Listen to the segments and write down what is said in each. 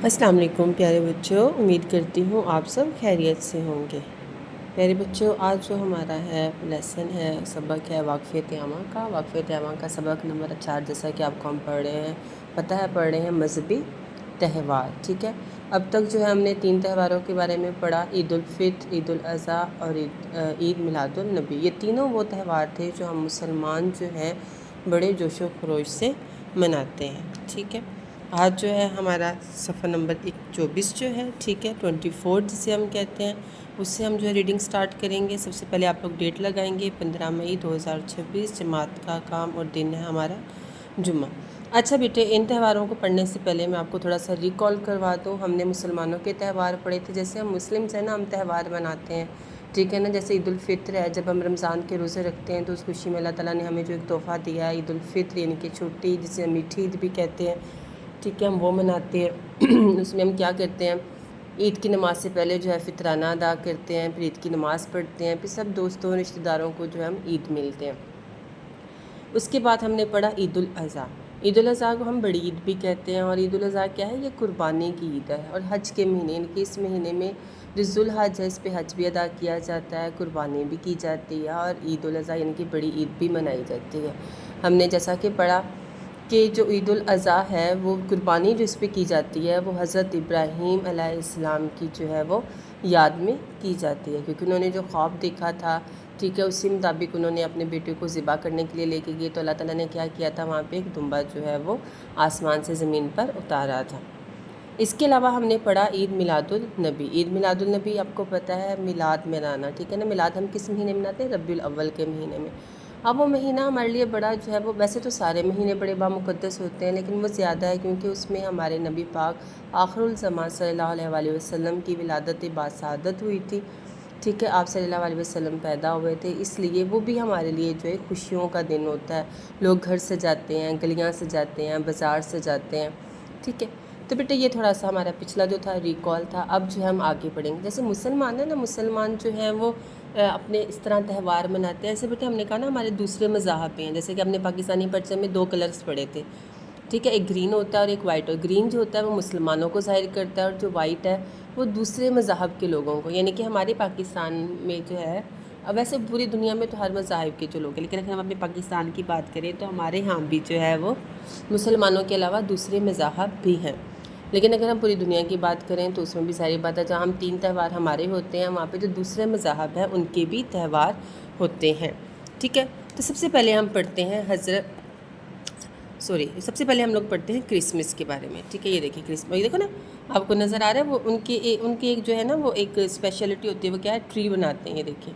अस्सलाम वालेकुम प्यारे बच्चों, उम्मीद करती हूँ आप सब खैरियत से होंगे। प्यारे बच्चों, आज जो हमारा लेसन है, सबक है वाक़फ़ियत अमा का। वाक़फ़ियत अमा का सबक नंबर 4, जैसा कि आपको हम पढ़ रहे हैं, पता है पढ़ रहे हैं मज़हबी त्यौहार। ठीक है, अब तक जो है हमने 3 त्योहारों के बारे में पढ़ा, ईद उल फ़ित्र, ईद उल अज़हा और ईद मिलादुन नबी। ये तीनों वो त्यौहार थे जो हम मुसलमान जो हैं बड़े जोश व खरोश से मनाते हैं। ठीक है, आज जो है हमारा सफ़र नंबर 24 जो है, ठीक है, 24 जिसे हम कहते हैं, उससे हम जो है रीडिंग स्टार्ट करेंगे। सबसे पहले आप लोग डेट लगाएंगे 15 मई 2026, जमात का काम और दिन है हमारा जुम्मा। अच्छा बेटे, इन त्योहारों को पढ़ने से पहले मैं आपको थोड़ा सा रिकॉल करवा दूँ। हमने मुसलमानों के त्यौहार पढ़े थे, जैसे हम मुस्लिम्स हैं ना, हम त्यौहार मनाते हैं, ठीक है ना। जैसे ईद उल फ़ित्र है, जब हम रमज़ान के रोज़े रखते हैं तो उस खुशी में अल्लाह ताला ने हमें जो एक तोहफ़ा दिया है, ईद उल फ़ित्र यानी कि छुट्टी, जिसे हम मीठी ईद भी कहते हैं, ठीक है, हम वो मनाते हैं। उसमें हम क्या करते हैं, ईद की नमाज़ से पहले जो है फ़ितराना अदा करते हैं, फिर ईद की नमाज़ पढ़ते हैं, फिर सब दोस्तों रिश्तेदारों को जो है हम ईद मिलते हैं। उसके बाद हमने पढ़ा ईद उल अज़हा। ईद उल अज़हा को हम बड़ी ईद भी कहते हैं। और ईद उल अज़हा क्या है, ये कुर्बानी की ईद है। और हज के महीने, इनके इस महीने में जो ज़ुल हज है, इस पे हज भी अदा किया जाता है, कुर्बानी भी की जाती है, और ईद उल अज़हा यानी कि बड़ी ईद भी मनाई जाती है। हमने जैसा कि पढ़ा कि जो ईद उल अज़हा है, वो कुर्बानी जो इस पे की जाती है, वो हज़रत इब्राहीम अलैहिस्सलाम की जो है वो याद में की जाती है, क्योंकि उन्होंने जो ख्वाब देखा था, ठीक है, उसी मुताबिक उन्होंने अपने बेटे को ज़िबा करने के लिए लेके गए, तो अल्लाह ताला ने क्या किया था, वहाँ पे एक दुम्बा जो है वो आसमान से ज़मीन पर उतारा था। इसके अलावा हमने पढ़ा ईद मिलादुल नबी। ईद मिलादुल नबी आपको पता है मिलाद मनाना, ठीक है ना। मिलाद हम किस महीने मनाते हैं, रबीउल अव्वल के महीने में। अब वो महीना हमारे लिए बड़ा जो है वो, वैसे तो सारे महीने बड़े बामुक़द्दस होते हैं, लेकिन वो ज़्यादा है क्योंकि उसमें हमारे नबी पाक आखिरुल ज़मान सल्लल्लाहु अलैहि वसल्लम की विलादत बासादत हुई थी, ठीक है, आप सल्लल्लाहु अलैहि वसल्लम पैदा हुए थे, इसलिए वो भी हमारे लिए जो है खुशियों का दिन होता है। लोग घर सजाते हैं, गलियाँ सजाते हैं, बाज़ार सजाते हैं, ठीक है। तो बेटा ये थोड़ा सा हमारा पिछला जो था रिकॉल था। अब जो है हम आगे पढ़ेंगे। जैसे मुसलमान है ना, मुसलमान जो हैं वो अपने इस तरह त्यौहार मनाते हैं। ऐसे बेटा हमने कहा ना हमारे दूसरे मज़ाहब पे हैं, जैसे कि हमने पाकिस्तानी पर्चे में 2 कलर्स पढ़े थे, ठीक है, एक ग्रीन होता है और एक वाइट। और ग्रीन जो होता है वो मुसलमानों को ज़ाहिर करता है, और जो वाइट है वो दूसरे मज़ाहब के लोगों को, यानी कि हमारे पाकिस्तान में जो है, अब वैसे पूरी दुनिया में तो हर मज़ाहिब के जो लोग हैं, लेकिन अगर हम अपने पाकिस्तान की बात करें तो हमारे यहाँ भी जो है वो मुसलमानों के अलावा दूसरे मज़ाहब भी हैं। लेकिन अगर हम पूरी दुनिया की बात करें तो उसमें भी सारी बात है, जहाँ हम 3 त्यौहार हमारे होते हैं, वहाँ पे जो दूसरे मज़ाहब हैं उनके भी त्यौहार होते हैं, ठीक है। तो सबसे पहले हम पढ़ते हैं सबसे पहले हम लोग पढ़ते हैं क्रिसमस के बारे में, ठीक है। ये देखिए क्रिसमस, ये देखो ना, आपको नज़र आ रहा है, वो उनकी एक जो है ना वो एक स्पेशलिटी होती है, वो क्या है, ट्री बनाते हैं, ये देखिए,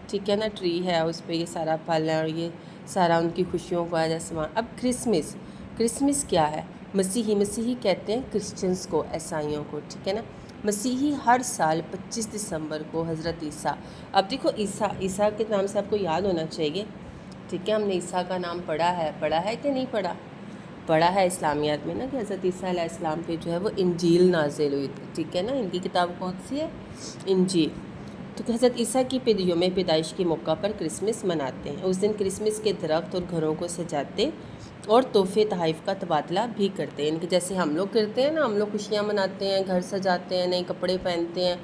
ठीक है ना, ट्री है, उस पर ये सारा फल है और ये सारा उनकी खुशियों का है सामान। अब क्रिसमस क्या है, मसीही कहते हैं क्रिश्चियंस को, ईसाइयों को, ठीक है ना। मसीही हर साल 25 दिसंबर को हज़रत ईसा, अब देखो ईसा के नाम से आपको याद होना चाहिए, ठीक है, हमने ईसा का नाम पढ़ा है कि नहीं पढ़ा है इस्लामियात में ना, कि हज़रत ईसा अलैहिस्सलाम पे जो है वो इंजील नाजिल हुई थी, ठीक है ना। इनकी किताब कौन सी है, इंजील। तो हज़रत ईसा की यौम पैदाइश के मौका पर क्रिसमस मनाते हैं। उस दिन क्रिसमस के दरख्त और घरों को सजाते और तोहफे तहाइफ का तबादला भी करते हैं, इनके जैसे हम लोग करते हैं ना, हम लोग खुशियाँ मनाते हैं, घर सजाते हैं, नए कपड़े पहनते हैं,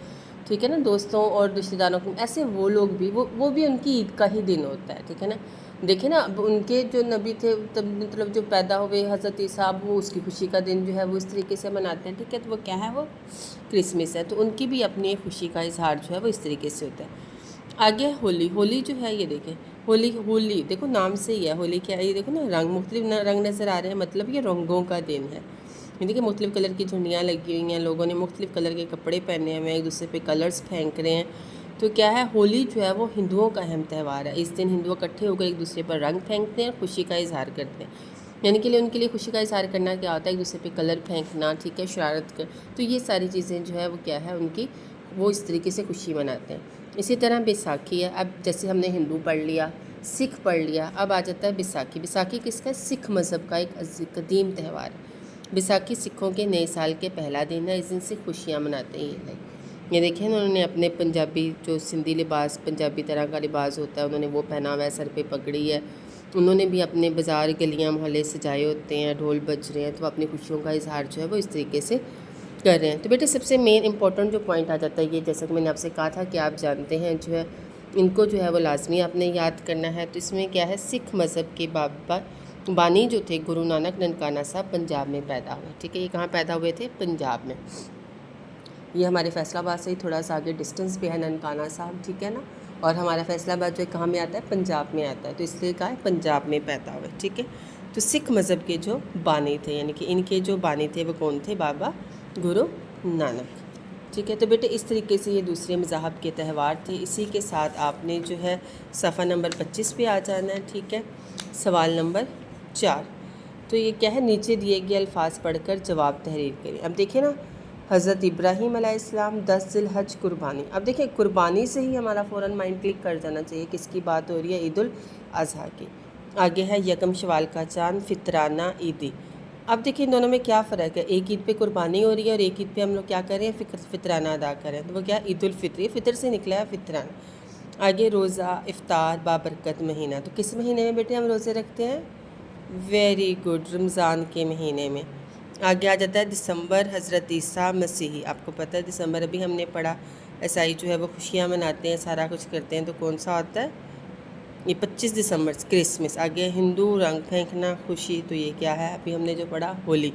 ठीक है ना, दोस्तों और रिश्तेदारों को, ऐसे वो लोग भी वो भी उनकी ईद का ही दिन होता है, ठीक है ना। देखिए ना, अब उनके जो नबी थे, तब मतलब जो पैदा हुए हज़रत ईसा, वो उसकी खुशी का दिन जो है वो इस तरीके से मनाते हैं, ठीक है। तो वो क्या है, वो क्रिसमस है, तो उनकी भी अपनी खुशी का इजहार जो है वो इस तरीके से होता है। आगे होली जो है, ये देखें, होली देखो नाम से ही है, होली क्या है, ये देखो ना, रंग मुख्तलिफ रंग नज़र आ रहे हैं, मतलब ये रंगों का दिन है। ये देखिए मुख्तलिफ कलर की झंडियाँ लगी हुई हैं, लोगों ने मुख्तलिफ कलर के कपड़े पहने हुए हैं, एक दूसरे पे कलर्स फेंक रहे हैं। तो क्या है, होली जो है वो हिंदुओं का अहम त्यौहार है। इस दिन हिंदू इकट्ठे होकर एक दूसरे पर रंग फेंकते हैं, खुशी का इजहार करते हैं, यानी कि उनके लिए खुशी का इजहार करना क्या होता है, एक दूसरे पे कलर फेंकना, ठीक है, शरारत कर, तो ये सारी चीज़ें जो है वो क्या है उनकी, वो इस तरीके से खुशी मनाते हैं। इसी तरह बैसाखी है। अब जैसे हमने हिंदू पढ़ लिया, सिख पढ़ लिया, अब आ जाता है बैसाखी। बैसाखी किसका, सिख मज़हब का एक कदीम त्यौहार है। बैसाखी सिखों के नए साल के पहला दिन है, इस दिन से खुशियाँ मनाते हैं ये देखें ना, उन्होंने अपने पंजाबी जो सिंधी लिबास, पंजाबी तरह का लिबास होता है, उन्होंने वो पहना हुआ है, सर पे पगड़ी है, उन्होंने भी अपने बाज़ार गलियाँ मोहल्ले सजाए होते हैं, ढोल बज रहे हैं, तो अपनी खुशियों का इजहार जो है वो इस तरीके से कर रहे हैं। तो बेटे सबसे मेन इंपॉर्टेंट जो पॉइंट आ जाता है ये, जैसा कि मैंने आपसे कहा था कि आप जानते हैं जो है इनको जो है वो लाजमी आपने याद करना है। तो इसमें क्या है, सिख मज़हब के बाबा बानी जो थे गुरु नानक ननकाना साहब पंजाब में पैदा हुए। ठीक है, ये कहाँ पैदा हुए थे? पंजाब में। ये हमारे फैसलाबाद से ही थोड़ा सा आगे डिस्टेंस पे है ननकाना साहब, ठीक है ना। और हमारा फैसलाबाद जो है कहाँ में आता है? पंजाब में आता है। तो इसलिए कहा है पंजाब में पैदा हुए। ठीक है, तो सिख मज़हब के जो बानी थे, यानी कि इनके जो बानी थे वो कौन थे? बाबा गुरु नानक। ठीक है, तो बेटे इस तरीके से ये दूसरे मज़ाहब के त्यौहार थे। इसी के साथ आपने जो है सफ़ा नंबर 25 पे आ जाना है। ठीक है, सवाल नंबर 4। तो ये क्या है, नीचे दिए गए अल्फाज पढ़कर जवाब तहरीर करें। अब देखिए ना, हज़रत इब्राहीम अलैहिस्सलाम 10 ज़िलहज कुर्बानी। अब देखिए कुर्बानी से ही हमारा फ़ौरन माइंड क्लिक कर जाना चाहिए किसकी बात हो रही है? ईद उल अज़हा की। आगे है यकम शवाल का चांद, फितराना ईदी। अब देखिए इन दोनों में क्या फ़र्क है? एक ईद पे कुर्बानी हो रही है और एक ईद पे हम लोग क्या कर रहे हैं? फितराना अदा कर रहे हैं। तो वो क्या? ईद उल फित्र, फितर से निकला है फितराना। आगे रोज़ा इफ्तार बाबरकत महीना। तो किस महीने में बेटे हम रोज़े रखते हैं? वेरी गुड, रमज़ान के महीने में। आगे आ जाता है दिसंबर, हज़रत ईसा मसीही। आपको पता है दिसंबर अभी हमने पढ़ा, ईसाई जो है वो खुशियाँ मनाते हैं, सारा कुछ करते हैं। तो कौन सा होता है? ये 25 दिसंबर क्रिसमस। आगे हिंदू रंग फेंकना खुशी, तो ये क्या है? अभी हमने जो पढ़ा होली।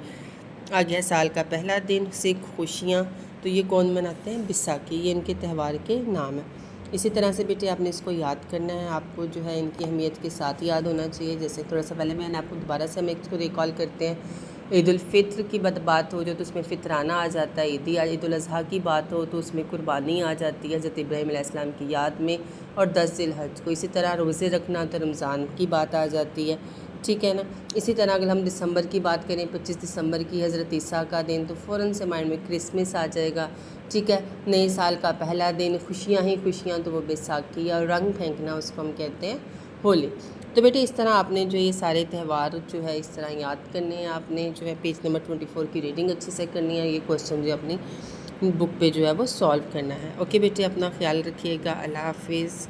आगे है साल का पहला दिन, सिख खुशियाँ, तो ये कौन मनाते हैं? बैसाखी। ये इनके त्यौहार के नाम है। इसी तरह से बेटे आपने इसको याद करना है, आपको जो है इनकी अहमियत के साथ याद होना चाहिए। जैसे थोड़ा सा पहले मैंने आपको दोबारा से हम इसको रिकॉल करते हैं। ईद उल फित्र की बात हो जो तो उसमें फितराना आ जाता है। ईद उल अज़हा की बात हो तो उसमें कुर्बानी आ जाती है हज़रत इब्राहीम अलैहिस्सलाम की याद में, और 10 ज़िलहज को। इसी तरह रोज़े रखना तो रमज़ान की बात आ जाती है। ठीक है ना। इसी तरह अगर हम दिसंबर की बात करें, 25 दिसंबर की हज़रत ईसा का दिन, तो फ़ौरन से माइंड में क्रिसमस आ जाएगा। ठीक है, नए साल का पहला दिन, खुशियाँ ही खुशियाँ, तो वो बैसाखी, और रंग फेंकना उसको हम कहते हैं होली। तो बेटे इस तरह आपने जो ये सारे त्यौहार जो है इस तरह याद करने हैं। आपने जो है पेज नंबर 24 की रीडिंग अच्छे से करनी है। ये क्वेश्चन जो अपनी बुक पे जो है वो सॉल्व करना है। ओके बेटे, अपना ख्याल रखिएगा। अल्लाह हाफिज़।